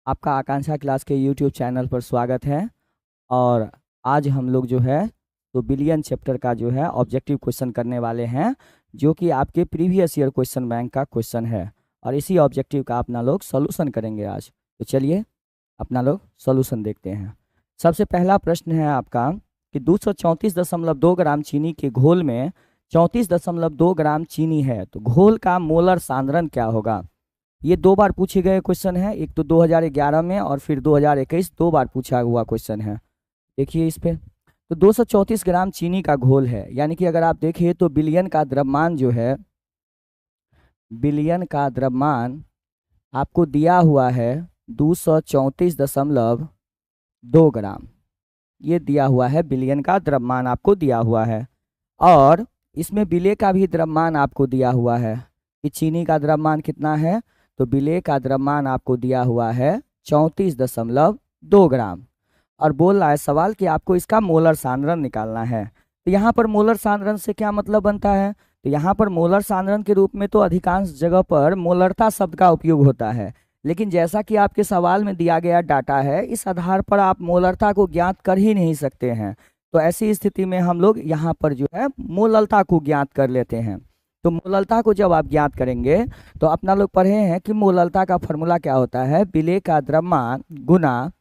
आपका आकांक्षा क्लास के YouTube channel पर स्वागत है। और आज हम लोग जो है तो बिलियन चैप्टर का जो है ऑब्जेक्टिव क्वेश्चन करने वाले हैं, जो कि आपके प्रीवियस ईयर क्वेश्चन बैंक का क्वेश्चन है। और इसी ऑब्जेक्टिव का अपना लोग सॉल्यूशन करेंगे आज। तो चलिए अपना लोग सॉल्यूशन देखते हैं। सबसे पहला प्रश्न है आपका कि 234.2 ग्राम चीनी के घोल में 34.2 ग्राम चीनी है, तो घोल का मोलर सांद्रण क्या होगा। ये दो बार पूछे गए क्वेश्चन है, एक तो 2011 में और फिर 2021, दो बार पूछा हुआ क्वेश्चन है। देखिए इस पे तो 234 ग्राम चीनी का घोल है, यानी कि अगर आप देखिए तो बिलियन का द्रव्यमान जो है, बिलियन का द्रव्यमान आपको दिया हुआ है 234.2 ग्राम। ये दिया हुआ है, बिलियन का द्रव्यमान आपको दिया हुआ है। और इसमें विलेय का भी द्रव्यमान आपको दिया हुआ है कि चीनी का द्रव्यमान कितना है, तो विलेय का द्रव्यमान आपको दिया हुआ है 34.2 ग्राम। और बोल रहा है सवाल कि आपको इसका मोलर सांद्रण निकालना है। तो यहाँ पर मोलर सांद्रण से क्या मतलब बनता है, तो यहाँ पर मोलर सांद्रण के रूप में तो अधिकांश जगह पर मोलरता शब्द का उपयोग होता है, लेकिन जैसा कि आपके सवाल में दिया गया डाटा है, इस आधार पर आप मोलरता को ज्ञात कर ही नहीं सकते हैं। तो ऐसी स्थिति में हम लोग यहाँ पर जो है मोललता को ज्ञात कर लेते हैं। तो मोललता को जब आप ज्ञात करेंगे तो अपना लोग पढ़े हैं कि मोललता का फॉर्मूला क्या होता है, विलेय का द्रव्यमान गुना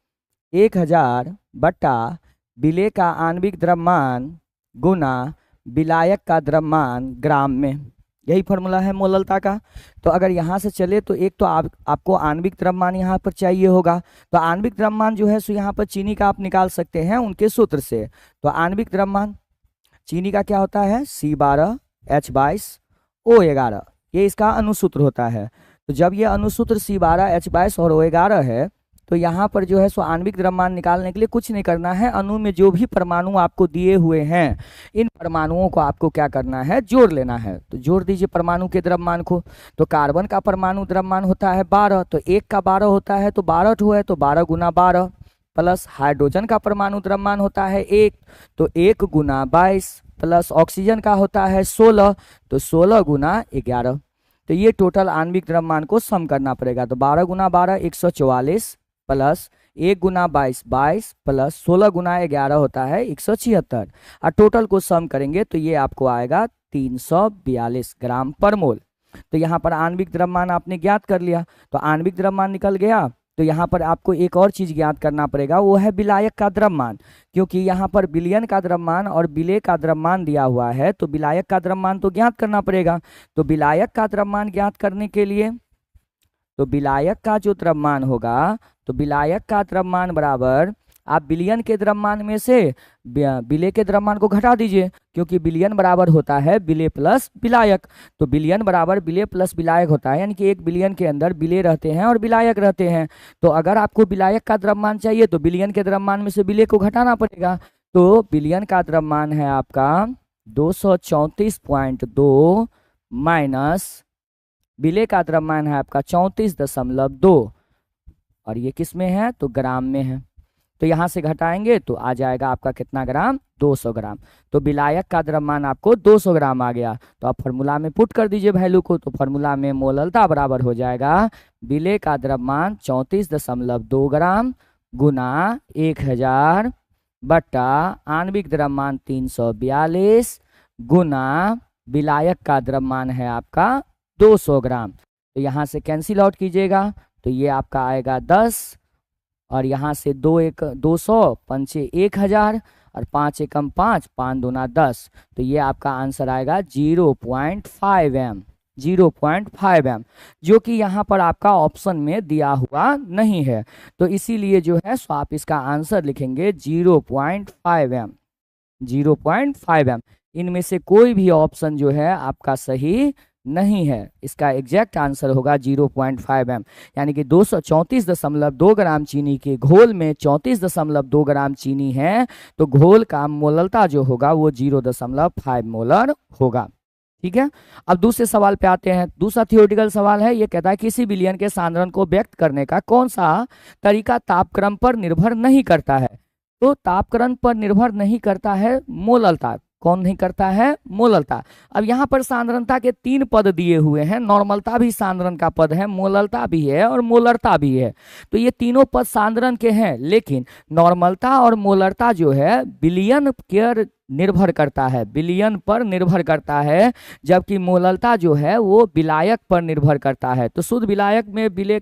1000 बट्टा विलेय का आणविक द्रव्यमान गुना विलायक का द्रव्यमान ग्राम में। यही फॉर्मूला है मोललता का। तो अगर यहाँ से चले तो एक तो आपको आणविक द्रव्यमान यहाँ पर चाहिए होगा। तो आणविक द्रव्यमान जो है सो यहाँ पर चीनी का आप निकाल सकते हैं उनके सूत्र से। तो आणविक द्रव्यमान चीनी का क्या होता है, C12H22O11, ये इसका अनुसूत्र होता है। तो जब ये अनुसूत्र C12H22 और O11 है, तो यहाँ पर जो है सो आणविक द्रव्यमान निकालने के लिए कुछ नहीं करना है। अणु में जो भी परमाणु आपको दिए हुए हैं, इन परमाणुओं को आपको क्या करना है, जोड़ लेना है। तो जोड़ दीजिए परमाणु के द्रव्यमान को। तो कार्बन का परमाणु द्रव्यमान होता है 12, तो 1 का 12 होता है, तो 12 ठो है, तो 12 गुना 12। प्लस हाइड्रोजन का परमाणु द्रव्यमान होता है 1, तो 1 गुना 22। प्लस ऑक्सीजन का होता है 16, तो 16 गुना 11। तो ये टोटल आणविक द्रव्यमान को सम करना पड़ेगा। तो 12 गुना 12 144, प्लस 1 गुना 22 22, प्लस 16 गुना 11 होता है 176। और टोटल को सम करेंगे तो ये आपको आएगा 342 ग्राम पर मोल। तो यहाँ पर आणविक द्रव्यमान आपने ज्ञात कर लिया, तो आणविक द्रव्यमान निकल गया। तो यहाँ पर आपको एक और चीज ज्ञात करना पड़ेगा, वो है विलायक का द्रव्यमान। क्योंकि यहाँ पर बिलियन का द्रव्यमान और विलेय का द्रव्यमान दिया हुआ है, तो विलायक का द्रव्यमान तो ज्ञात करना पड़ेगा। तो विलायक का द्रव्यमान ज्ञात करने के लिए, तो विलायक का जो द्रव्यमान होगा, तो विलायक का द्रव्यमान बराबर आप बिलियन के द्रव्यमान में से विलेय के द्रव्यमान को घटा दीजिए, क्योंकि बिलियन बराबर होता है विलेय प्लस विलायक। तो बिलियन बराबर विलेय प्लस विलायक होता है, यानी कि 1 बिलियन के अंदर विलेय रहते हैं और विलायक रहते हैं। तो अगर आपको विलायक का द्रव्यमान चाहिए तो बिलियन के द्रव्यमान में से विलेय को घटाना पड़ेगा। तो बिलियन का द्रव्यमान है आपका 234.2 माइनस विलेय का द्रव्यमान है आपका 34.2, और ये किस में है, तो ग्राम में है। तो यहाँ से घटाएंगे तो आ जाएगा आपका कितना ग्राम, 200 ग्राम। तो विलायक का द्रव्यमान आपको 200 ग्राम आ गया। तो आप फॉर्मूला में पुट कर दीजिए वैल्यू को। तो फॉर्मूला में मोललता बराबर हो जाएगा विलेय का द्रव्यमान 34.2 ग्राम गुना 1000 बट्टा आणविक द्रव्यमान 342 गुना विलायक का द्रव्यमान है आपका 200 ग्राम। तो यहाँ से कैंसिल आउट कीजिएगा तो ये आपका आएगा 10, और यहाँ से 2 1 200, 5 1000 और 5 एकम 5, 5 दूना 10। तो ये आपका आंसर आएगा 0.5 m, 0.5 m, जो कि यहाँ पर आपका ऑप्शन में दिया हुआ नहीं है। तो इसीलिए जो है सो आप इसका आंसर लिखेंगे 0.5 m, 0.5 m। इनमें से कोई भी ऑप्शन जो है आपका सही नहीं है। इसका एग्जैक्ट आंसर होगा 0.5 m, यानी कि 234.2 ग्राम चीनी के घोल में 34.2 ग्राम चीनी है, तो घोल का मोललता जो होगा वो 0.5 मोलर होगा। ठीक है, अब दूसरे सवाल पे आते हैं। दूसरा थियोरेटिकल सवाल है, ये कहता है किसी विलयन के सांद्रण को व्यक्त करने का कौन सा तरीका तापक्रम पर निर्भर नहीं करता है। तो तापक्रम पर निर्भर नहीं करता है मोललता, कौन नहीं करता है? मोलरता। अब यहाँ पर सांद्रता के 3 पद दिए हुए हैं, नॉर्मलता भी सांद्रण का पद है, मोलरता भी है और मोलरता भी है। तो ये तीनों पद सांद्रण के हैं, लेकिन नॉर्मलता और मोलरता जो है विलयन पर निर्भर करता है, विलयन पर निर्भर करता है, जबकि मोलरता जो है वो विलायक पर निर्भर करता है। तो शुद्ध विलायक में विलेय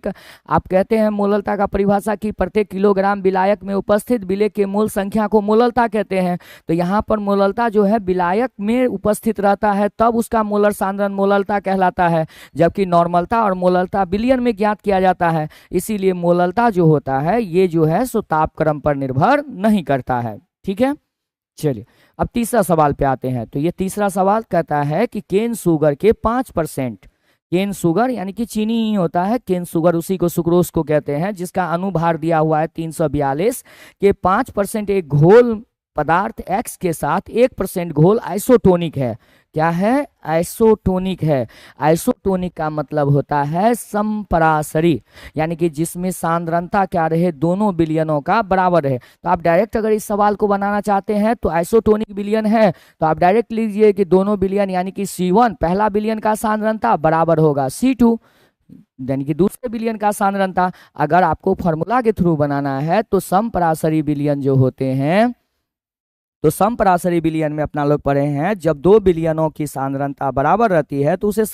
आप कहते हैं, मोलरता का परिभाषा की प्रत्येक किलोग्राम विलायक में उपस्थित विलेय के मोल संख्या को मोलरता कहते हैं। तो यहाँ पर मोलरता जो है विलायक में उपस्थित रहता है, तब उसका मोलर सांद्रण मोलरता कहलाता है, जबकि नॉर्मलता और मोलरता विलयन में ज्ञात किया जाता है। इसीलिए मोलरता जो होता है ये जो है सो तापक्रम पर निर्भर नहीं करता है। ठीक है, चलिए अब तीसरा सवाल पे आते हैं। तो ये तीसरा सवाल कहता है कि केन शुगर के 5%, केन शुगर यानी कि चीनी ही होता है, केन शुगर उसी को सुक्रोज को कहते हैं, जिसका अनुभार दिया हुआ है 342 के 5% एक घोल पदार्थ X के साथ 1% घोल आइसोटोनिक है। क्या है? आइसोटोनिक है। आइसोटोनिक का मतलब होता है समपरासरी, यानी कि जिसमें सांद्रता क्या रहे, दोनों विलयनों का बराबर रहे। तो आप डायरेक्ट अगर इस सवाल को बनाना चाहते हैं तो आइसोटोनिक विलयन है तो आप डायरेक्ट लीजिए कि दोनों विलयन यानी कि C1 पहला विलयन का सांद्रता बराबर होगा C2 यानी कि दूसरे विलयन का सांद्रता। अगर आपको फॉर्मूला के थ्रू बनाना है तो समपरासरी विलयन जो होते हैं, तो समपरासरी विलयन में अपना लोग पढ़े हैं, जब दो विलयनों की सांद्रता बराबर रहती है तो उसे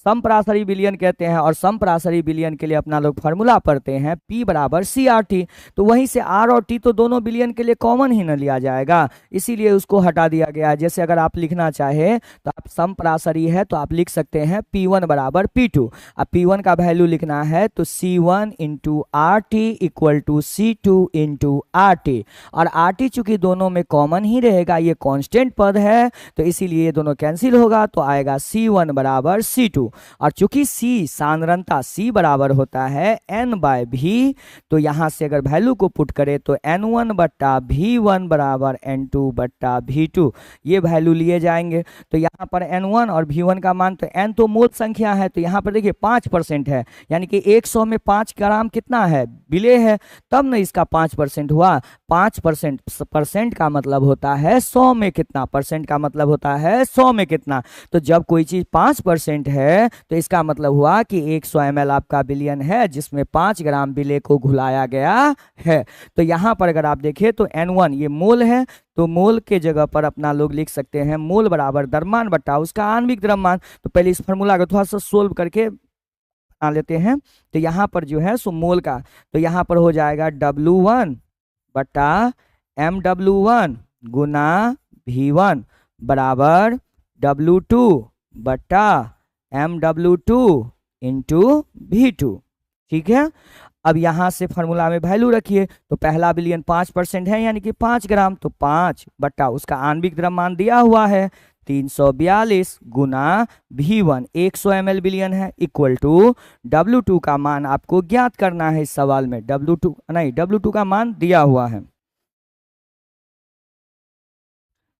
समपरासरी विलयन कहते हैं। और समपरासरी विलयन के लिए अपना लोग फार्मूला पढ़ते हैं P बराबर CRT। तो वहीं से R और T तो दोनों विलयन के लिए कॉमन ही न लिया जाएगा, इसीलिए उसको हटा दिया गया है। जैसे अगर आप लिखना चाहे तो आप समपरासरी है तो आप लिख सकते हैं P1 बराबर P2। अब P1 का वैल्यू लिखना है तो C1 into RT equal to C2 into RT। और RT चूंकि दोनों में कॉमन ही रहेगा, ये कांस्टेंट पद है, तो इसीलिए ये दोनों कैंसिल होगा, तो आएगा C1 बराबर C2। और चूंकि C सांद्रता C बराबर होता है N बाय V, तो यहां से अगर वैल्यू को पुट करें तो N1 बट्टा V1 बराबर N2 बट्टा V2, ये वैल्यू लिए जाएंगे। तो यहाँ पर N1 और V1 का मान, तो N तो मोल संख्या है, तो यहाँ पर देखिए 5% है, यानी कि 100 में 5 ग्राम कितना है? विलेय है, तब न इसका 5% हुआ। 5% परसेंट का मतलब होता है 100 में कितना, परसेंट का मतलब होता है 100 में कितना। तो जब कोई चीज 5% है तो इसका मतलब हुआ कि 100 ml आपका विलयन है जिसमें 5 ग्राम विलेय को घुलाया गया है। तो यहाँ पर अगर आप देखें तो N1 ये मोल है, तो मोल के जगह पर अपना लोग लिख सकते हैं मोल बराबर द्रव्यमान बट्टा उसका आणविक द्रव्यमान। तो पहले इस फॉर्मूला को थोड़ा सा सोल्व करके बना लेते हैं। तो यहाँ पर जो है सो मोल का, तो यहाँ पर हो जाएगा W1 बट्टा MW1 गुना V1 बराबर W2 बट्टा MW2 इंटू V2। ठीक है, अब यहां से फॉर्मूला में वैल्यू रखिए, तो पहला विलयन 5% है यानी कि 5 ग्राम, तो 5 बट्टा उसका आणविक द्रव्यमान दिया हुआ है 342 गुना V1 100 ml विलयन है इक्वल टू W2 का मान आपको ज्ञात करना है। इस सवाल में W2 का मान दिया हुआ है।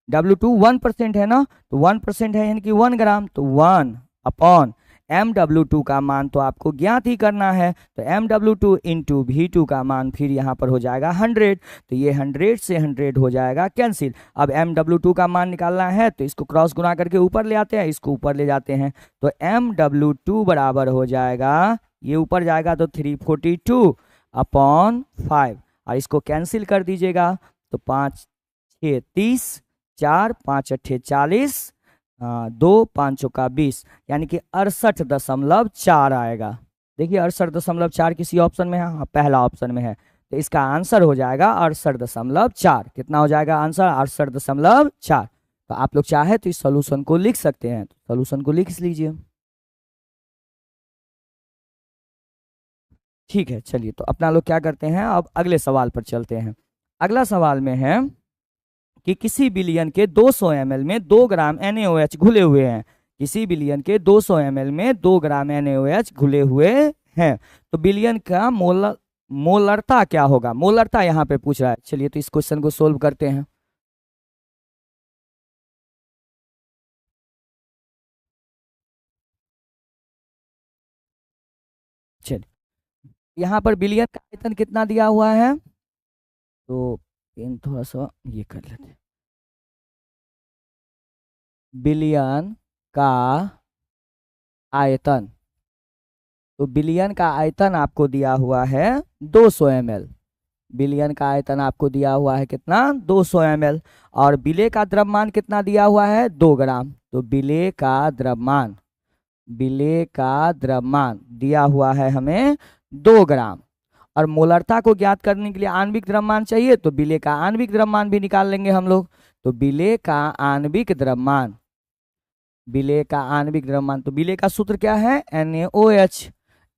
W2 1% है ना, तो 1% है यानी कि 1 ग्राम, तो 1 अपॉन MW2 का मान तो आपको ज्ञात ही करना है, तो MW2 इंटू V2 का मान फिर यहाँ पर हो जाएगा 100, तो ये 100 से 100 हो जाएगा कैंसिल। अब MW2 का मान निकालना है तो इसको क्रॉस गुना करके ऊपर ले आते हैं, इसको ऊपर ले जाते हैं, तो MW2 बराबर हो जाएगा, ये ऊपर जाएगा तो 342 अपॉन 5, और इसको कैंसिल कर दीजिएगा, तो 5 6 30, 4 5 8 40, 2 5 का 20, यानी कि 68.4 आएगा। देखिए 68.4 किसी ऑप्शन में है? हाँ, पहला ऑप्शन में है, तो इसका आंसर हो जाएगा 68.4। कितना हो जाएगा आंसर? 68.4। तो आप लोग चाहे तो इस सोल्यूशन को लिख सकते हैं, तो सोल्यूशन को लिख लीजिए। ठीक है, चलिए तो अपना लोग क्या करते हैं, अब अगले सवाल पर चलते हैं। अगला सवाल में है कि किसी विलयन के 200 ml में 2 ग्राम NaOH घुले हुए हैं, किसी विलयन के 200 ml में 2 ग्राम NaOH घुले हुए हैं, तो विलयन का मोलरता क्या होगा? मोलरता यहाँ पे पूछ रहा है। चलिए तो इस क्वेश्चन को सोल्व करते हैं। चलिए यहाँ पर विलयन का आयतन कितना दिया हुआ है, तो पेन थोड़ा सा ये कर लेते हैं। विलयन का आयतन। तो विलयन का आयतन आपको दिया हुआ है 200 ml। विलयन का आयतन आपको दिया हुआ है कितना, 200 ml। और विलेय का द्रव्यमान कितना दिया हुआ है, 2 ग्राम। तो विलेय का द्रव्यमान, विलेय का द्रव्यमान दिया हुआ है हमें 2 ग्राम। और मोलरता को ज्ञात करने के लिए आणविक द्रव्यमान चाहिए, तो विलेय का आणविक द्रव्यमान भी निकाल लेंगे हम लोग। तो विलेय का आणविक द्रव्यमान, विलेय का आणविक द्रव्यमान, तो विलेय का सूत्र क्या है, NaOH,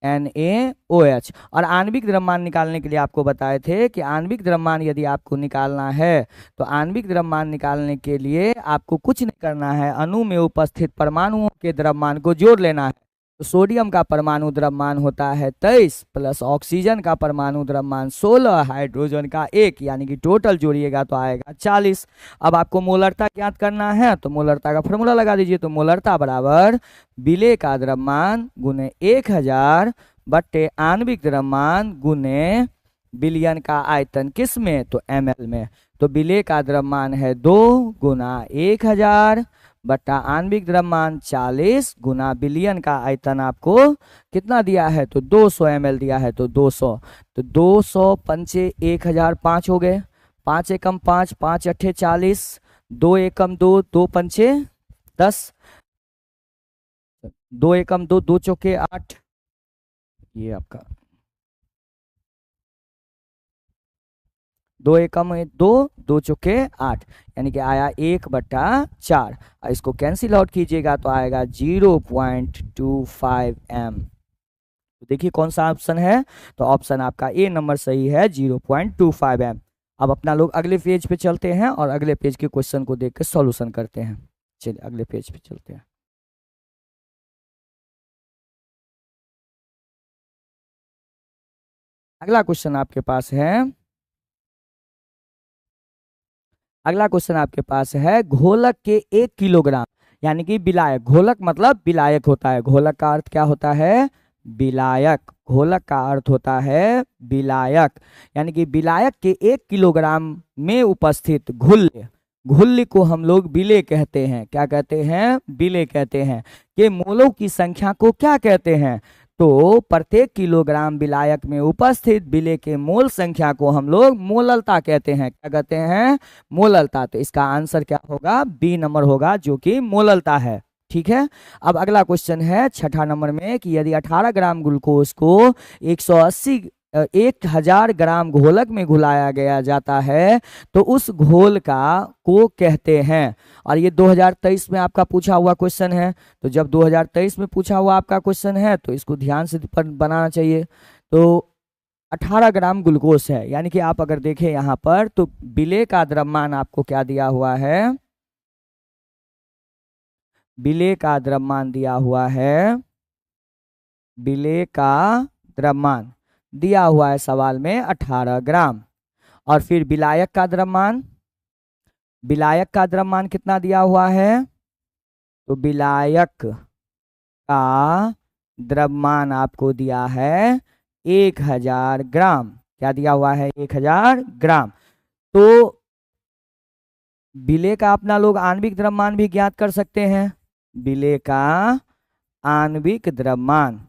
NaOH। और आणविक द्रव्यमान निकालने के लिए आपको बताए थे कि आणविक द्रव्यमान यदि आपको निकालना है तो आणविक द्रव्यमान निकालने के लिए आपको कुछ नहीं करना है, अणु में उपस्थित परमाणुओं के द्रव्यमान को जोड़ लेना है। तो सोडियम का परमाणु द्रव्यमान होता है 23 प्लस ऑक्सीजन का परमाणु द्रव्यमान 16, हाइड्रोजन का 1, यानी कि टोटल जोड़िएगा तो आएगा 40। अब आपको मोलरता ज्ञात करना है तो मोलरता का फॉर्मूला लगा दीजिए। तो मोलरता बराबर विलेय का द्रव्यमान गुने 1000 बट्टे आणविक द्रव्यमान गुने विलयन का आयतन, किस में, तो ml में। तो विलेय का द्रव्यमान है 2 गुना 1000 बट्टा आणविक द्रव्यमान 40 गुना विलयन का आयतन आपको कितना दिया है, तो 200 ml दिया है। तो 200, तो 200 पंचे 1000 5 हो गए, 5 एकम 5, 5 अट्ठे 40, 2 एकम 2, 2 पंचे 10, 2 एकम 2, 2 चौके 8, ये आपका 2 एकम 2, 2 चौके 8, यानी कि आया 1/4। और इसको कैंसिल आउट कीजिएगा तो आएगा 0.25 m। तो देखिए कौन सा ऑप्शन है, तो ऑप्शन आपका ए नंबर सही है, 0.25 m। अब अपना लोग अगले पेज पे चलते हैं और अगले पेज के क्वेश्चन को देख के सॉल्यूशन करते हैं। चलिए अगले पेज पे चलते हैं। अगला क्वेश्चन आपके पास है, अगला क्वेश्चन आपके पास है घोलक के 1 किलोग्राम, यानी कि विलायक, घोलक मतलब विलायक होता है, घोलक का अर्थ क्या होता है, विलायक, घोलक का अर्थ होता है विलायक, यानी कि विलायक के 1 किलोग्राम में उपस्थित घुल्य, घुल्य को हम लोग विलेय कहते हैं। क्या कहते हैं, विलेय कहते हैं। कि मोलों की संख्या को क्या कहते हैं, तो प्रत्येक किलोग्राम विलायक में उपस्थित विलेय के मोल संख्या को हम लोग मोललता कहते हैं। क्या कहते हैं, मोललता। तो इसका आंसर क्या होगा, बी नंबर होगा, जो कि मोललता है। ठीक है। अब अगला क्वेश्चन है 6ठा नंबर में कि यदि 18 ग्राम ग्लूकोज को 1000 ग्राम घोलक में घुलाया गया जाता है तो उस घोल का को कहते हैं। और ये 2023 में आपका पूछा हुआ क्वेश्चन है। तो जब 2023 में पूछा हुआ आपका क्वेश्चन है तो इसको ध्यान से बनाना चाहिए। तो 18 ग्राम ग्लूकोज है, यानी कि आप अगर देखें यहाँ पर तो विलेय का द्रव्यमान आपको क्या दिया हुआ है, विलेय का द्रव्यमान दिया हुआ है, विलेय का द्रव्यमान दिया हुआ है सवाल में 18 ग्राम। और फिर विलायक का द्रव्यमान, विलायक का द्रव्यमान कितना दिया हुआ है, तो विलायक का द्रव्यमान आपको दिया है 1000 ग्राम। क्या दिया हुआ है, 1000 ग्राम। तो विलेय का अपना लोग आणविक द्रव्यमान भी ज्ञात कर सकते हैं। विलेय का आणविक द्रव्यमान,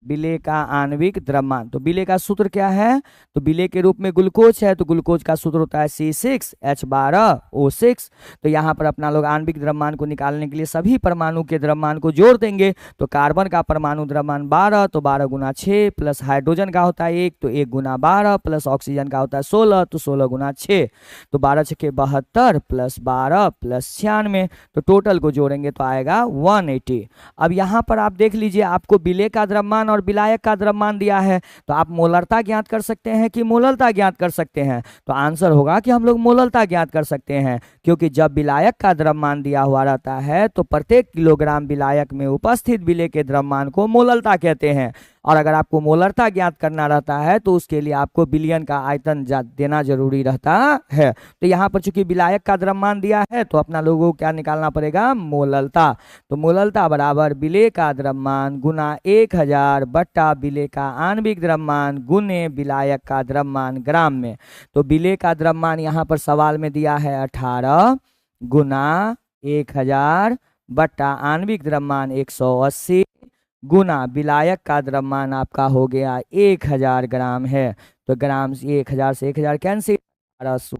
विलेय का आणविक द्रव्यमान, तो विलेय का सूत्र क्या है, तो विलेय के रूप में ग्लूकोज है तो ग्लूकोज का सूत्र होता है C6H12O6। तो यहाँ पर अपना लोग आणविक द्रव्यमान को निकालने के लिए सभी परमाणु के द्रव्यमान को जोड़ देंगे। तो कार्बन का परमाणु द्रव्यमान 12, तो 12 गुना 6 प्लस हाइड्रोजन का होता है 1, तो 1 गुना 12 प्लस ऑक्सीजन का होता है 16, तो 16 गुना 6, तो 12 छके 72 प्लस 12 प्लस 96, तो टोटल को जोड़ेंगे तो आएगा 180। अब यहाँ पर आप देख लीजिए आपको विलेय का द्रव्यमान और विलायक का द्रव्यमान दिया है, तो आप मोलरता ज्ञात कर सकते हैं कि मोललता ज्ञात कर सकते हैं। तो आंसर होगा कि हम लोग मोललता ज्ञात कर सकते हैं, क्योंकि जब विलायक का द्रव्यमान दिया हुआ रहता है तो प्रत्येक किलोग्राम विलायक में उपस्थित विलेय के द्रव्यमान को मोललता कहते हैं। और अगर आपको मोलरता ज्ञात करना रहता है तो उसके लिए आपको विलयन का आयतन देना जरूरी रहता है। तो यहाँ पर चूंकि विलायक का द्रव्यमान दिया है तो अपना लोगों को क्या निकालना पड़ेगा, मोललता। तो मोललता बराबर विलेय का द्रव्यमान गुना 1000 बट्टा विलेय का आणविक द्रव्यमान गुने विलायक का द्रव्यमान ग्राम में। तो विलेय का द्रव्यमान यहाँ पर सवाल में दिया है 18 गुना 1000 बट्टा आणविक द्रव्यमान 180 गुना विलायक का द्रव्यमान आपका हो गया 1000 ग्राम है। तो ग्राम 1000 से 1000 कैंसिल,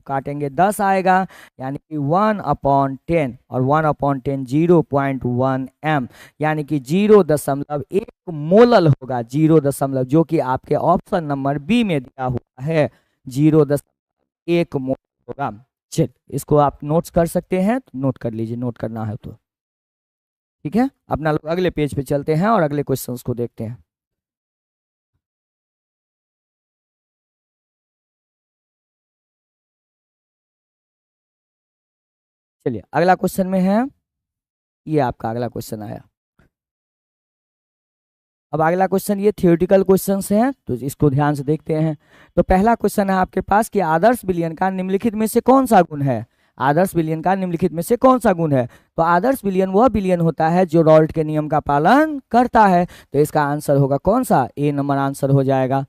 काटेंगे 10 आएगा, यानी कि 1/10 और 1/10 0.1 m, यानी कि 0.1 मोलल होगा, 0, जो कि आपके ऑप्शन नंबर बी में दिया हुआ है, 0.1 मोलल होगा। चल, इसको आप नोट्स कर सकते हैं तो नोट कर लीजिए, नोट करना है तो ठीक है। अपना लोग अगले पेज पे चलते हैं और अगले क्वेश्चंस को देखते हैं। चलिए अगला क्वेश्चन में है, ये आपका अगला क्वेश्चन आया। अब अगला क्वेश्चन ये थियोरेटिकल क्वेश्चंस हैं, तो इसको ध्यान से देखते हैं। तो पहला क्वेश्चन है आपके पास कि आदर्श विलयन का निम्नलिखित में से कौन सा गुण है। आदर्श विलयन का निम्नलिखित में से कौन सा गुण है। तो आदर्श विलयन वह विलयन होता है जो रॉल्ट के नियम का पालन करता है। तो इसका आंसर होगा कौन सा, ए नंबर आंसर हो जाएगा।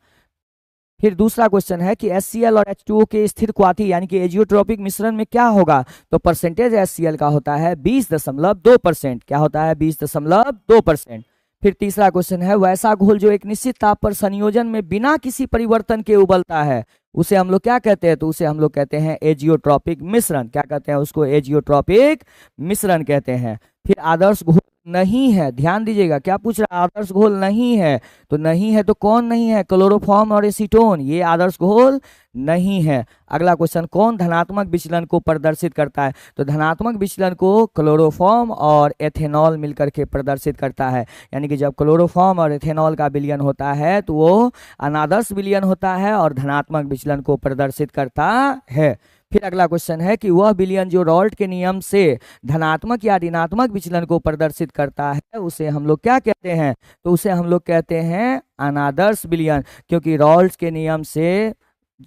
फिर दूसरा क्वेश्चन है कि HCl और H2O के स्थिर क्वाथी यानी कि एजियोट्रोपिक मिश्रण में क्या होगा। तो परसेंटेज HCl का होता है 20.2%। क्या होता है, 20.2%। फिर तीसरा क्वेश्चन है वैसा घोल जो एक निश्चित ताप पर संयोजन में बिना किसी परिवर्तन के उबलता है, उसे हम लोग क्या कहते हैं। तो उसे हम लोग कहते हैं एजियोट्रोपिक मिश्रण। क्या कहते हैं उसको, एजियोट्रोपिक मिश्रण कहते हैं। फिर आदर्श घोल नहीं है, ध्यान दीजिएगा क्या पूछ रहा है, आदर्श घोल नहीं है। तो नहीं है तो कौन नहीं है, क्लोरोफॉर्म और एसीटोन, ये आदर्श घोल नहीं है। अगला क्वेश्चन, कौन धनात्मक विचलन को प्रदर्शित करता है। तो धनात्मक विचलन को क्लोरोफॉर्म और एथेनॉल मिलकर के प्रदर्शित करता है, यानी कि जब क्लोरोफॉर्म और एथेनॉल का विलयन होता है तो वो अनादर्श विलयन होता है और धनात्मक विचलन को प्रदर्शित करता है। फिर अगला क्वेश्चन है कि वह विलयन जो रॉल्ट के नियम से धनात्मक या ऋणात्मक विचलन को प्रदर्शित करता है, उसे हम लोग क्या कहते हैं। तो उसे हम लोग कहते हैं अनादर्श विलयन, क्योंकि रॉल्ट के नियम से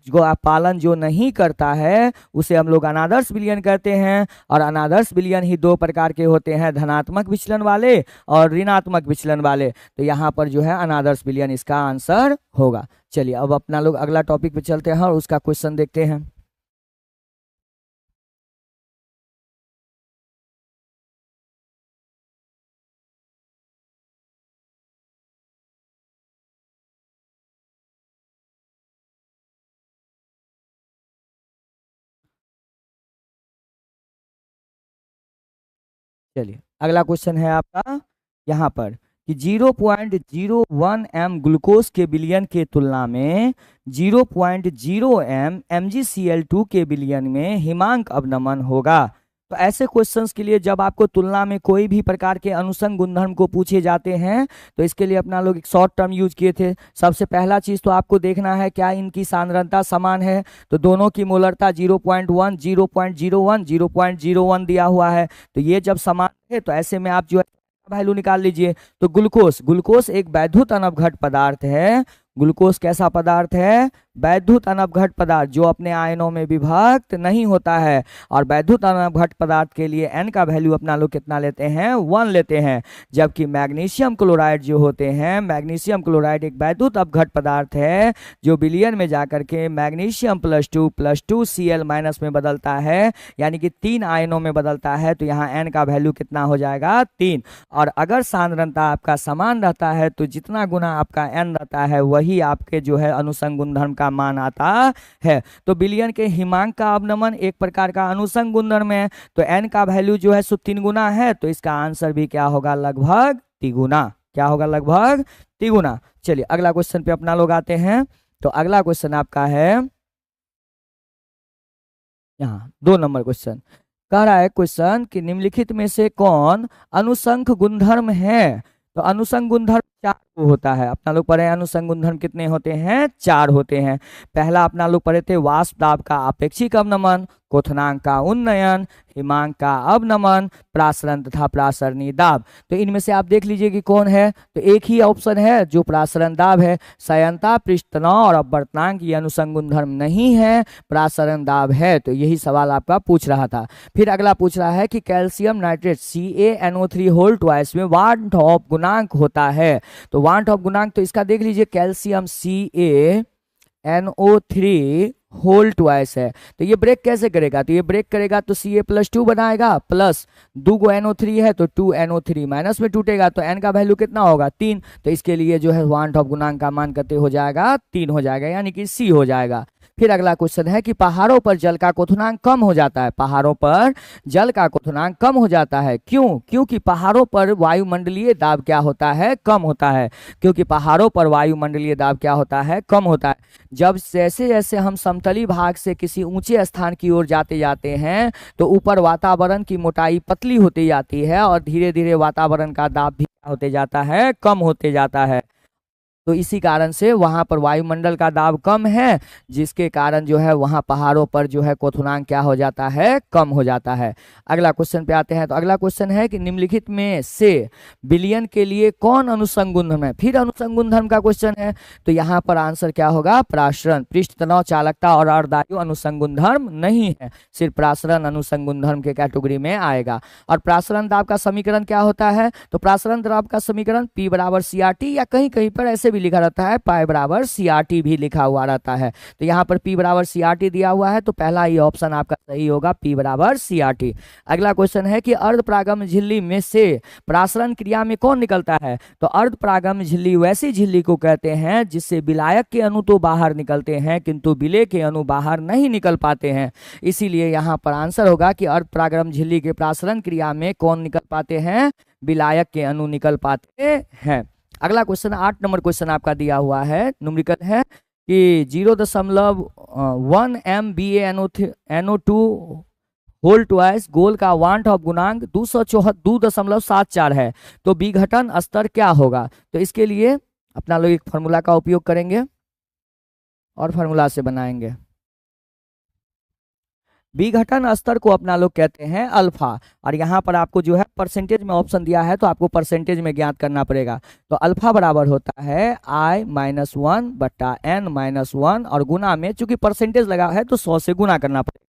जो पालन जो नहीं करता है उसे हम लोग अनादर्श विलयन कहते हैं। और अनादर्श विलयन ही दो प्रकार के होते हैं, धनात्मक विचलन वाले और ऋणात्मक विचलन वाले। तो यहाँ पर जो है अनादर्श विलयन इसका आंसर होगा। चलिए अब अपना लोग अगला टॉपिक पे चलते हैं और उसका क्वेश्चन देखते हैं। चलिए अगला क्वेश्चन है आपका यहाँ पर कि 0.01 m ग्लूकोज के विलयन के तुलना में 0.0 m MgCl2 के विलयन में हिमांक अवनमन होगा। तो ऐसे क्वेश्चंस के लिए जब आपको तुलना में कोई भी प्रकार के अनुसंग गुणधर्म को पूछे जाते हैं तो इसके लिए अपना लोग एक शॉर्ट टर्म यूज किए थे। सबसे पहला चीज तो आपको देखना है क्या इनकी सांद्रता समान है। तो दोनों की मोलरता 0.1 0.01 0.01 दिया हुआ है। तो ये जब समान है तो ऐसे में आप जो है वैल्यू निकाल लीजिए। तो ग्लूकोज एक वैद्युत अनवघट पदार्थ है। ग्लूकोज कैसा पदार्थ है, वैद्युत अनवघट पदार्थ जो अपने आयनों में विभक्त नहीं होता है। और वैद्युत अनवघट पदार्थ के लिए n का वैल्यू अपना लोग कितना लेते हैं, 1 लेते हैं। जबकि मैग्नीशियम क्लोराइड जो होते हैं, मैग्नीशियम क्लोराइड एक वैद्युत अवघट पदार्थ है जो विलयन में जाकर के मैग्नीशियम +2 Cl- में बदलता है, यानी कि 3 आयनों में बदलता है। तो यहाँ n का वैल्यू कितना हो जाएगा, 3। और अगर सांद्रता आपका समान रहता है तो जितना गुना आपका n रहता है वही आपके जो है अनुसंग गुणधर्म का मान आता है। तो विलयन के हिमांक का अवनमन एक प्रकार का अनुसंग गुणधर्म है। तो n का वैल्यू जो है 3 गुना है। तो इसका आंसर भी क्या होगा, लगभग तिगुना। क्या होगा, लगभग तिगुना। चलिए अगला क्वेश्चन पे अपना लोग आते हैं। तो अगला क्वेश्चन आपका है यहाँ 2 नंबर क्वेश्चन। कह रहा है क्वेश्चन कि निम्नलिखित में से कौन अनुसंग गुणधर्म है। तो अनुसंग गुणधर्म 4 होता है। अपना लोग पढ़े अनुसंग गुणधर्म कितने होते हैं, 4 होते हैं। पहला अपना लोग पढ़े थे वाष्प दाब का अपेक्षिक अवनमन, क्वथनांक का उन्नयन, हिमांक का अवनमन, प्रासरण तथा प्रासरणी दाब। तो इनमें से आप देख लीजिए कि कौन है। तो एक ही ऑप्शन है जो प्रासरण दाब है। संयंता, पृष्ठ तनाव और अपवर्तनांक ये अनुसंग गुणधर्म नहीं है, प्रासरण दाब है। तो यही सवाल आपका पूछ रहा था। फिर अगला पूछ रहा है कि कैल्शियम नाइट्रेट CaNO3 में वांट ऑफ गुणांक होता है। तो वांट ऑफ गुणांक तो इसका देख लीजिए, कैल्शियम CaNO3 होल ट्वाइस है। तो ये ब्रेक कैसे करेगा, तो ये ब्रेक करेगा तो Ca+2 बनाएगा, प्लस 2 गो NO3 है तो 2 NO3 माइनस में टूटेगा, तो n का वैल्यू कितना होगा 3। तो इसके लिए जो है वांट ऑफ गुणांक का मान कितने हो जाएगा 3 हो जाएगा, यानी कि C हो जाएगा। फिर अगला क्वेश्चन है कि पहाड़ों पर जल का क्वथनांक कम हो जाता है। पहाड़ों पर जल का क्वथनांक कम हो जाता है, क्यों? क्योंकि पहाड़ों पर वायुमंडलीय दाब क्या होता है, कम होता है। क्योंकि पहाड़ों पर वायुमंडलीय दाब क्या होता है, कम होता है। जब जैसे जैसे हम समतली भाग से किसी ऊंचे स्थान की ओर जाते जाते हैं तो ऊपर वातावरण की मोटाई पतली होती जाती है और धीरे धीरे वातावरण का दाब भी होते जाता है, कम होते जाता है। तो इसी कारण से वहां पर वायुमंडल का दाब कम है, जिसके कारण जो है वहां पहाड़ों पर जो है क्वथनांक क्या हो जाता है, कम हो जाता है। अगला क्वेश्चन पे आते हैं। तो अगला क्वेश्चन है कि निम्नलिखित में से विलयन के लिए कौन अनुसंग गुणधर्म है। फिर अनुसंग गुणधर्म का क्वेश्चन है, तो यहाँ पर आंसर क्या होगा, प्रासरण। पृष्ठ तनाव, चालकता और अर्धवायु अनुसंग गुणधर्म नहीं है, सिर्फ प्रासरण अनुसंग गुणधर्म के कैटेगरी में आएगा। और प्रासरण दाब का समीकरण क्या होता है, तो प्रासरण दाब का समीकरण P बराबर CRT, या कहीं कहीं पर ऐसे भी लिखा रहता है पाई बराबर CRT भी लिखा हुआ रहता है। तो यहाँ पर P बराबर CRT दिया हुआ है, तो पहला ये ऑप्शन आपका सही होगा, P बराबर CRT। अगला क्वेश्चन है कि अर्धपरागम झिल्ली में से प्रासरण क्रिया में कौन निकलता है। तो अर्धपरागम झिल्ली वैसी झिल्ली को कहते हैं जिससे विलायक के अणु तो बाहर निकलते हैं किंतु विलेय के अणु बाहर नहीं निकल पाते हैं। इसीलिए यहाँ पर आंसर होगा कि अर्धपरागम झिल्ली के प्रासरण क्रिया में कौन निकल पाते हैं, विलायक के अणु निकल पाते हैं। अगला क्वेश्चन 8 नंबर क्वेश्चन आपका दिया हुआ है, न्यूमेरिकल है कि 0.1 MbA NO2 होल ट्वाइस गोल का वांट ऑफ गुणांक 274.74 है, तो विघटन स्तर क्या होगा। तो इसके लिए अपना लोग एक फार्मूला का उपयोग करेंगे और फार्मूला से बनाएंगे। विघटन स्तर को अपना लोग कहते हैं अल्फा, और यहाँ पर आपको जो है परसेंटेज में ऑप्शन दिया है तो आपको परसेंटेज में ज्ञात करना पड़ेगा। तो अल्फा बराबर होता है I-1/n-1 और गुना में, चूंकि परसेंटेज लगा है तो 100 से गुना करना पड़ेगा।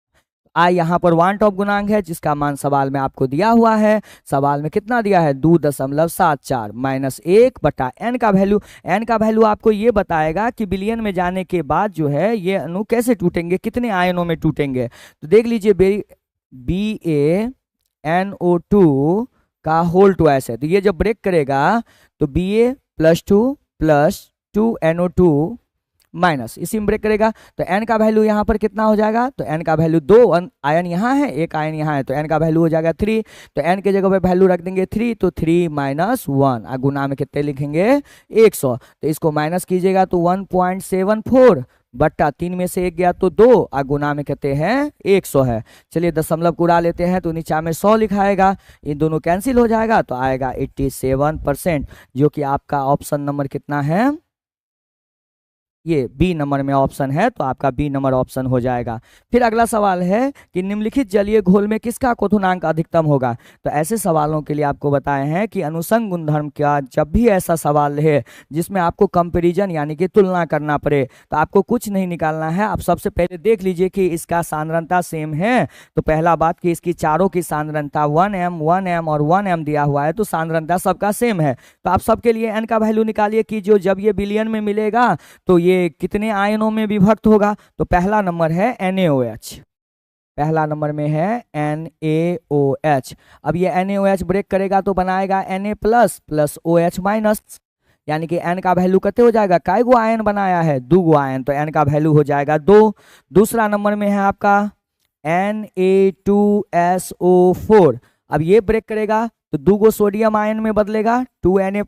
आई यहाँ पर वांट ऑफ गुणांक है जिसका मान सवाल में आपको दिया हुआ है। सवाल में कितना दिया है 2.74 माइनस 1/n का वैल्यू। n का वैल्यू आपको ये बताएगा कि विलयन में जाने के बाद जो है ये अणु कैसे टूटेंगे, कितने आयनों में टूटेंगे। तो देख लीजिए BaNO2 का होल ट्वाइस है, तो ये जब ब्रेक करेगा तो Ba+2 + 2NO2 माइनस, इसी में ब्रेक करेगा तो n का वैल्यू यहाँ पर कितना हो जाएगा, तो n का वैल्यू 2 आयन यहाँ है, एक आयन यहाँ है, तो n का वैल्यू हो जाएगा 3। तो n के जगह पे वैल्यू रख देंगे 3, तो 3 - 1 गुना में कितने लिखेंगे 100। तो इसको माइनस कीजिएगा तो 1.74 बट्टा 3 में से 1 गया तो 2 गुना में कहते हैं 100 है। चलिए दशमलव को उड़ा लेते हैं तो नीचा में 100 लिखाएगा, इन दोनों कैंसिल हो जाएगा तो आएगा 87%, जो कि आपका ऑप्शन नंबर कितना है, ये बी नंबर में ऑप्शन है, तो आपका बी नंबर ऑप्शन हो जाएगा। फिर अगला सवाल है कि निम्नलिखित जलीय घोल में किसका क्वथनांक अधिकतम होगा। तो ऐसे सवालों के लिए आपको बताए हैं कि अनुसंग गुणधर्म का जब भी ऐसा सवाल है जिसमें आपको कंपैरिजन यानी कि तुलना करना पड़े, तो आपको कुछ नहीं निकालना है। आप सबसे पहले देख लीजिए कि इसका सांद्रता सेम है। तो पहला बात कि इसकी चारों की सांद्रता 1m 1m और 1m दिया हुआ है, तो सांद्रता सबका सेम है। तो आप सबके लिए n का वैल्यू निकालिए कि जो जब ये विलयन में मिलेगा तो ये कितने आयनों में विभक्त होगा। तो पहला नंबर है NaOH, पहला नंबर में है NaOH। अब ये NaOH ब्रेक करेगा तो बनाएगा Na प्लस OH माइनस, यानी कि n का वैल्यू कितने हो जाएगा, काय गो आयन बनाया है 2 गो आयन, तो n का वैल्यू हो जाएगा 2। दूसरा नंबर में है आपका Na2SO4। अब ये ब्रेक करेगा तो 2 गो सोडियम आयन में बदलेगा 2Na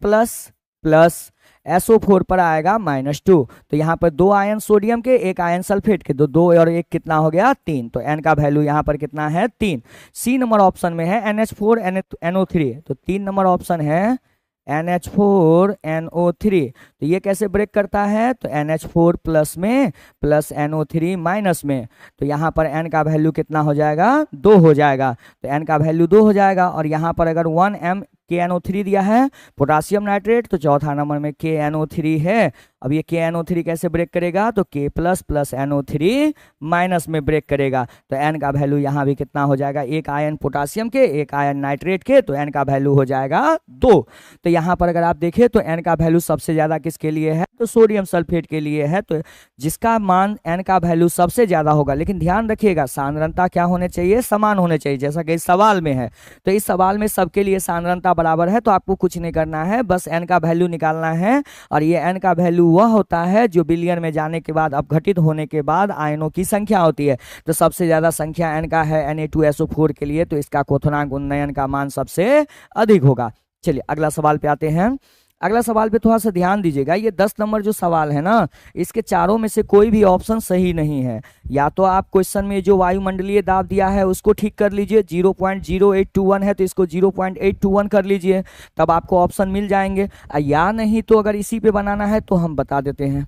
प्लस SO4 पर आएगा -2। तो यहाँ पर 2 आयन सोडियम के, 1 आयन सल्फेट के, तो 2 और 1 कितना हो गया 3। तो n का वैल्यू यहाँ पर कितना है 3। सी नंबर ऑप्शन में है NH4NO3, तो 3 नंबर ऑप्शन है NH4NO3। तो ये कैसे ब्रेक करता है, तो NH4 प्लस में प्लस NO3 माइनस में, तो यहाँ पर n का वैल्यू कितना हो जाएगा 2 हो जाएगा। तो n का वैल्यू 2 हो जाएगा। और यहाँ पर अगर 1m KNO3 दिया है पोटासियम नाइट्रेट, तो चौथा नंबर में KNO3 है अब ये KNO3 कैसे ब्रेक करेगा, तो K plus plus NO3 minus में ब्रेक करेगा। तो N का वैल्यू यहाँ भी कितना हो जाएगा, एक आयन पोटासियम के एक आयन नाइट्रेट के, तो N का वैल्यू हो जाएगा 2। तो यहाँ पर अगर आप देखें तो N का वैल्यू सबसे ज्यादा किसके लिए है, तो सोडियम सल्फेट के लिए है। तो जिसका मान N का वैल्यू सबसे ज्यादा होगा, लेकिन ध्यान रखिएगा सांद्रता क्या होने चाहिए, समान होने चाहिए, जैसा कि इस सवाल में है। तो इस सवाल में सबके लिए सांद्रता बराबर है, तो आपको कुछ नहीं करना है, बस N का वैल्यू निकालना है। और ये N का वैल्यू वह होता है जो बिलियन में जाने के बाद, अपघटित होने के बाद आयनों की संख्या होती है। तो सबसे ज्यादा संख्या N का है Na2SO4 के लिए, तो इसका क्वथनांक उन्नयन का मान सबसे अधिक होगा। चलिए अगला सवाल पे आते हैं। अगला सवाल पे थोड़ा सा ध्यान दीजिएगा, ये 10 नंबर जो सवाल है ना, इसके चारों में से कोई भी ऑप्शन सही नहीं है। या तो आप क्वेश्चन में जो वायुमंडलीय दाब दिया है उसको ठीक कर लीजिए, 0.0821 है तो इसको 0.821 कर लीजिए, तब आपको ऑप्शन मिल जाएंगे। या नहीं तो अगर इसी पे बनाना है तो हम बता देते हैं,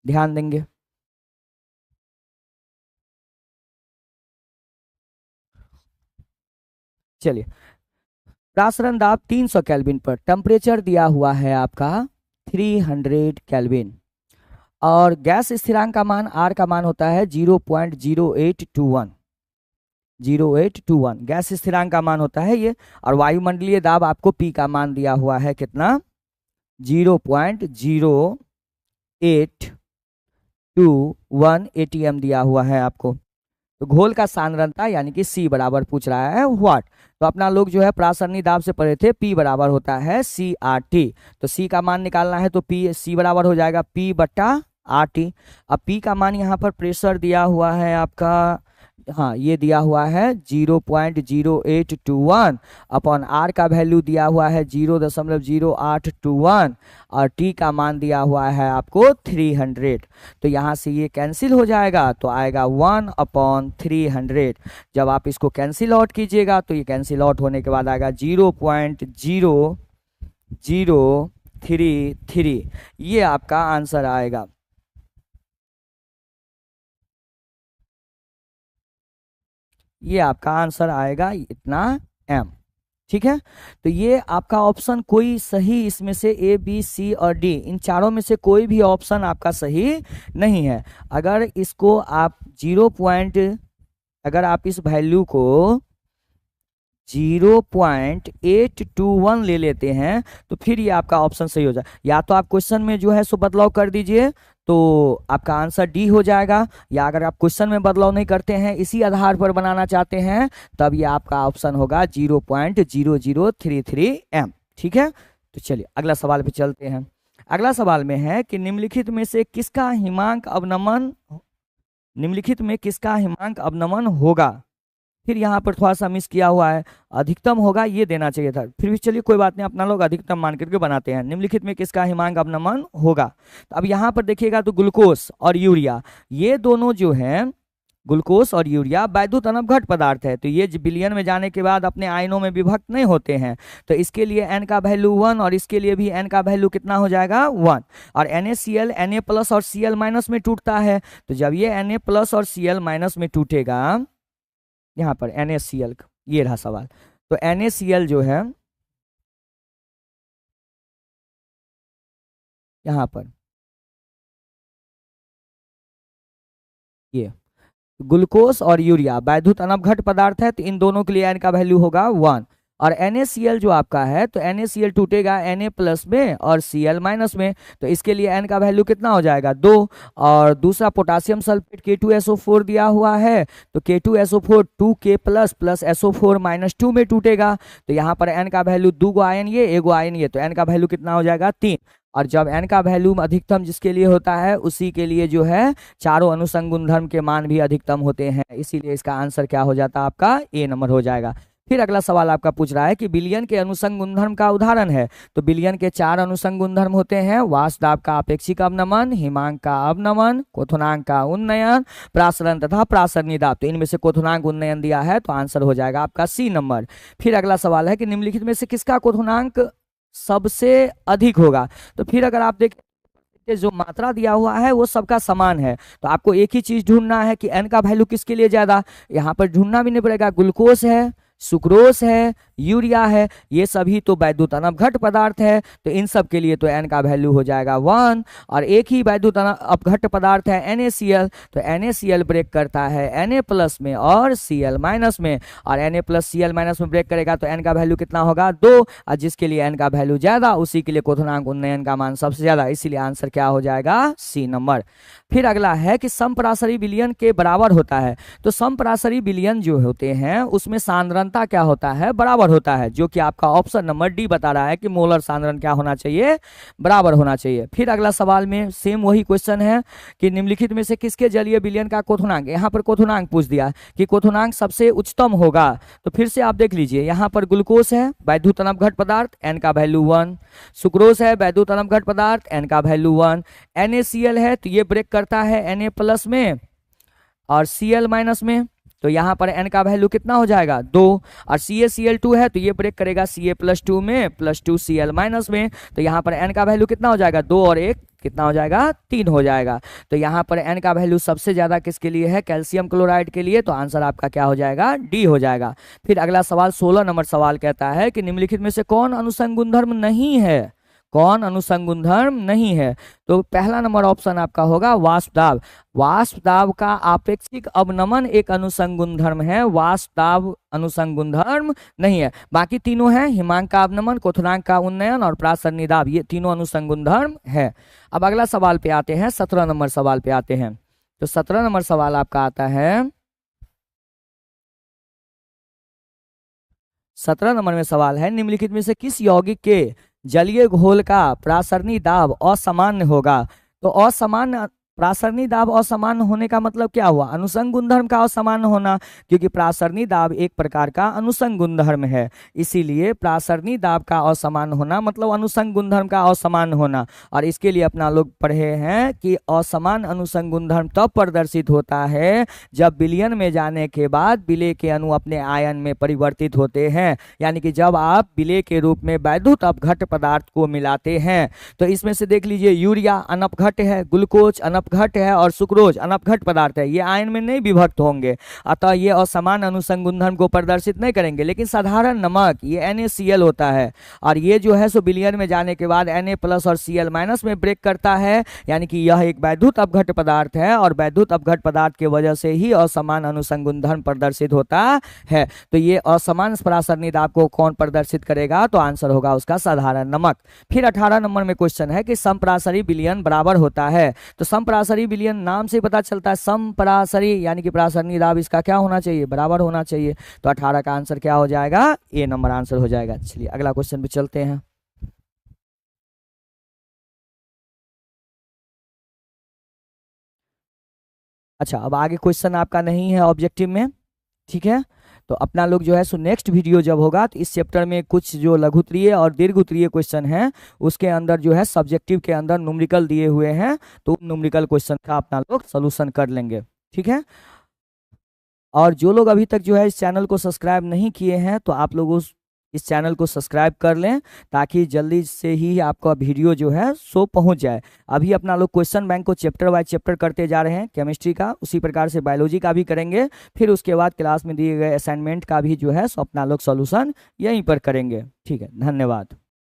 ध्यान देंगे। चलिए, प्रासरण दाब 300 केल्विन पर, टेम्परेचर दिया हुआ है आपका 300 केल्विन, और गैस स्थिरांक का मान R का मान होता है 0.0821 गैस स्थिरांक का मान होता है ये। और वायुमंडलीय दाब आपको P का मान दिया हुआ है कितना, 0.0821 ATM दिया हुआ है आपको। तो घोल का सांद्रता यानी कि C बराबर पूछ रहा है व्हाट। तो अपना लोग जो है प्रासरणी दाब से पढ़े थे, P बराबर होता है CRT। तो C का मान निकालना है तो C बराबर हो जाएगा P बट्टा RT। अब P का मान यहाँ पर प्रेशर दिया हुआ है आपका, हाँ ये दिया हुआ है 0.0821 अपॉन R का वैल्यू दिया हुआ है 0.0821 और T का मान दिया हुआ है आपको 300। तो यहाँ से ये कैंसिल हो जाएगा, तो आएगा 1/300। जब आप इसको कैंसिल आउट कीजिएगा तो ये कैंसिल आउट होने के बाद आएगा 0.0033, ये आपका आंसर आएगा। ये आपका आंसर आएगा इतना M, ठीक है। तो ये आपका ऑप्शन कोई सही, इसमें से A B C और D इन चारों में से कोई भी ऑप्शन आपका सही नहीं है। अगर इसको आप अगर आप इस वैल्यू को 0.821 ले लेते हैं तो फिर ये आपका ऑप्शन सही हो जाए। या तो आप क्वेश्चन में जो है सो बदलाव कर दीजिए तो आपका आंसर डी हो जाएगा, या अगर आप क्वेश्चन में बदलाव नहीं करते हैं, इसी आधार पर बनाना चाहते हैं, तब ये आपका ऑप्शन होगा 0.0033 M, ठीक है। तो चलिए अगला सवाल पे चलते हैं। अगला सवाल में है कि निम्नलिखित में किसका हिमांक अवनमन होगा। फिर यहाँ पर थोड़ा सा मिस किया हुआ है, अधिकतम होगा ये देना चाहिए था, फिर भी चलिए कोई बात नहीं, अपना लोग अधिकतम मान करके बनाते हैं। निम्नलिखित में किसका हिमांक अवनमन होगा। तो अब यहाँ पर देखिएगा तो ग्लूकोज और यूरिया, ये दोनों जो हैं, ग्लूकोज और यूरिया वैद्युत अनवघट पदार्थ है। तो ये विलयन में जाने के बाद अपने आयनों में विभक्त नहीं होते हैं। तो इसके लिए N का वैल्यू 1 और इसके लिए भी N का वैल्यू कितना हो जाएगा 1। और NaCl Na प्लस और Cl माइनस में टूटता है। तो जब ये Na प्लस और Cl माइनस में टूटेगा, यहाँ पर NaCl, ये रहा सवाल। तो NaCl जो है यहाँ पर ये ग्लूकोज और यूरिया वैद्युत अनवघट पदार्थ है, तो इन दोनों के लिए N का वैल्यू होगा 1। और NaCl जो आपका है, तो NaCl टूटेगा Na प्लस में और Cl माइनस में, तो इसके लिए N का वैल्यू कितना हो जाएगा 2। और दूसरा पोटासियम सल्फेट K2SO4 दिया हुआ है, तो K2SO4 2K plus plus SO4 minus 2 में टूटेगा। तो यहाँ पर N का वैल्यू 2 गो आयन ये, 1 गो आयन ये, तो N का वैल्यू कितना हो जाएगा 3। और जब N का वैल्यू अधिकतम जिसके लिए होता है, उसी के लिए जो है चारों अनुसंग गुणधर्म के मान भी अधिकतम होते हैं, इसीलिए इसका आंसर क्या हो जाता है आपका A नंबर हो जाएगा। फिर अगला सवाल आपका पूछ रहा है कि विलयन के अनुसंग गुणधर्म का उदाहरण है। तो विलयन के 4 अनुसंग गुणधर्म होते हैं, वाष्प दाब का अपेक्षिक अवनमन, हिमांक का अवनमन, क्वथनांक का उन्नयन, प्रासरण तथा प्रासरणी दाब। तो इनमें से क्वथनांक उन्नयन दिया है, तो आंसर हो जाएगा आपका C नंबर। फिर अगला सवाल है कि निम्नलिखित में से किसका क्वथनांक सबसे अधिक होगा। तो फिर अगर आप देखें जो मात्रा दिया हुआ है वो सबका समान है, तो आपको एक ही चीज ढूंढना है कि N का वैल्यू किसके लिए ज्यादा। यहाँ पर ढूंढना भी नहीं पड़ेगा, ग्लूकोज है, सुक्रोज है, यूरिया है, ये सभी तो वैद्युत अपघट पदार्थ है, तो इन सब के लिए तो n का वैल्यू हो जाएगा 1। और एक ही वैद्युत अपघट पदार्थ है NaCl, तो NaCl ब्रेक करता है Na प्लस में और Cl माइनस में, और Na प्लस Cl माइनस में ब्रेक करेगा तो n का वैल्यू कितना होगा 2, और जिसके लिए n का वैल्यू ज्यादा उसी के लिए क्वथनांक उन्नयन का मान सबसे ज्यादा, इसीलिए आंसर क्या हो जाएगा सी नंबर। फिर अगला है कि समपराशरी विलयन के बराबर होता है, तो समपराशरी विलयन जो होते हैं उसमें सांद्रता क्या होता है, बराबर होता है, जो कि आपका ऑप्शन नंबर डी बता रहा है कि मोलर सांद्रण क्या होना चाहिए, बराबर होना चाहिए। फिर अगला सवाल में सेम वही क्वेश्चन है कि निम्नलिखित में से किसके जलीय विलयन का क्वथनांक, यहाँ पर क्वथनांक पूछ दिया कि क्वथनांक सबसे उच्चतम होगा, तो फिर से आप देख लीजिए, यहाँ पर ग्लूकोज है वैद्युत अपघट पदार्थ, n का वैल्यू 1, सुक्रोज है वैद्युत अपघट पदार्थ, n का वैल्यू 1, NaCl है तो ये ब्रेक करता है Na प्लस में और Cl माइनस में, तो यहाँ पर n का वैल्यू कितना हो जाएगा 2, और CaCl2 है तो ये ब्रेक करेगा Ca+2 में +2 Cl माइनस में, तो यहाँ पर n का वैल्यू कितना हो जाएगा 2 और 1 कितना हो जाएगा 3 हो जाएगा। तो यहाँ पर n का वैल्यू सबसे ज्यादा किसके लिए है, कैल्शियम क्लोराइड के लिए, तो आंसर आपका क्या हो जाएगा डी हो जाएगा। फिर अगला सवाल 16 नंबर सवाल कहता है कि निम्नलिखित में से कौन अनुसंग गुणधर्म नहीं है, कौन अनुसंग गुणधर्म नहीं है, तो पहला नंबर ऑप्शन आपका होगा वाष्प दाब। वाष्प दाब का आपेक्षिक अवनमन एक अनुसंग गुणधर्म है, वाष्प दाब अनुसंग गुणधर्म नहीं है। बाकी तीनों हैं, हिमांक का अवनमन, क्वथनांक का उन्नयन और प्रासरणी दाब, ये तीनों अनुसंग गुणधर्म है। अब अगला सवाल पे आते हैं, 17 नंबर सवाल पे आते हैं, तो 17 नंबर सवाल आपका आता है, 17 नंबर में सवाल है निम्नलिखित में से किस यौगिक के जलीय घोल का प्रासरणी दाब असामान्य होगा, तो असामान्य प्रासरणी दाब असामान्य होने का मतलब क्या हुआ, अनुसंग गुणधर्म का असामान्य होना, क्योंकि प्रासरणी दाब एक प्रकार का अनुसंग गुणधर्म है, इसीलिए प्रासरणी दाब का असामान्य होना मतलब अनुसंग गुणधर्म का असामान्य होना। और इसके लिए अपना लोग पढ़े हैं कि असमान अनुसंग गुणधर्म तब प्रदर्शित होता है जब विलयन में जाने के बाद विलेय के अणु अपने आयन में परिवर्तित होते हैं, यानी कि जब आप विलेय के रूप में वैद्युत अपघट पदार्थ को मिलाते हैं। तो इसमें से देख लीजिए, यूरिया अनपघट है, ग्लूकोज अनपघट है और सुक्रोज अनपघट पदार्थ है, ये आयन में नहीं विभक्त होंगे, अतः ये असमान अनुसंग गुणधर्म को प्रदर्शित नहीं करेंगे। लेकिन साधारण नमक ये NaCl होता है, और ये जो है सो विलयन में जाने के बाद Na प्लस और Cl माइनस में ब्रेक करता है, यानी कि यह एक वैद्युत अपघट पदार्थ है, और वैद्युत अपघट पदार्थ के वजह से ही असमान अनुसंग गुणधर्म प्रदर्शित होता है। तो ये असमान प्रासरणी दाब को कौन प्रदर्शित करेगा, तो आंसर होगा उसका साधारण नमक। फिर 18 नंबर में क्वेश्चन है कि समप्रासरी विलयन बराबर होता है, तो समप्रासरी विलयन नाम से पता चलता है, समप्रासरी यानी कि प्रासरणी दाब इसका क्या होना चाहिए, बराबर होना चाहिए, तो 18 का आंसर क्या हो जाएगा, ए नंबर आंसर हो जाएगा। चलिए अगला क्वेश्चन पे चलते हैं। अच्छा, अब आगे क्वेश्चन आपका नहीं है ऑब्जेक्टिव में, ठीक है, तो अपना लोग जो है सो नेक्स्ट वीडियो जब होगा तो इस चैप्टर में कुछ जो लघुत्तरीय और दीर्घोत्तरीय क्वेश्चन हैं उसके अंदर जो है सब्जेक्टिव के अंदर न्यूमेरिकल दिए हुए हैं, तो न्यूमेरिकल क्वेश्चन का अपना लोग सॉल्यूशन कर लेंगे, ठीक है। और जो लोग अभी तक जो है इस चैनल को सब्सक्राइब नहीं किए हैं तो आप लोग इस चैनल को सब्सक्राइब कर लें, ताकि जल्दी से ही आपका वीडियो जो है सो पहुंच जाए। अभी अपना लोग क्वेश्चन बैंक को चैप्टर बाय चैप्टर करते जा रहे हैं, केमिस्ट्री का, उसी प्रकार से बायोलॉजी का भी करेंगे, फिर उसके बाद क्लास में दिए गए असाइनमेंट का भी जो है सो अपना लोग सॉल्यूशन यहीं पर करेंगे। ठीक है, धन्यवाद।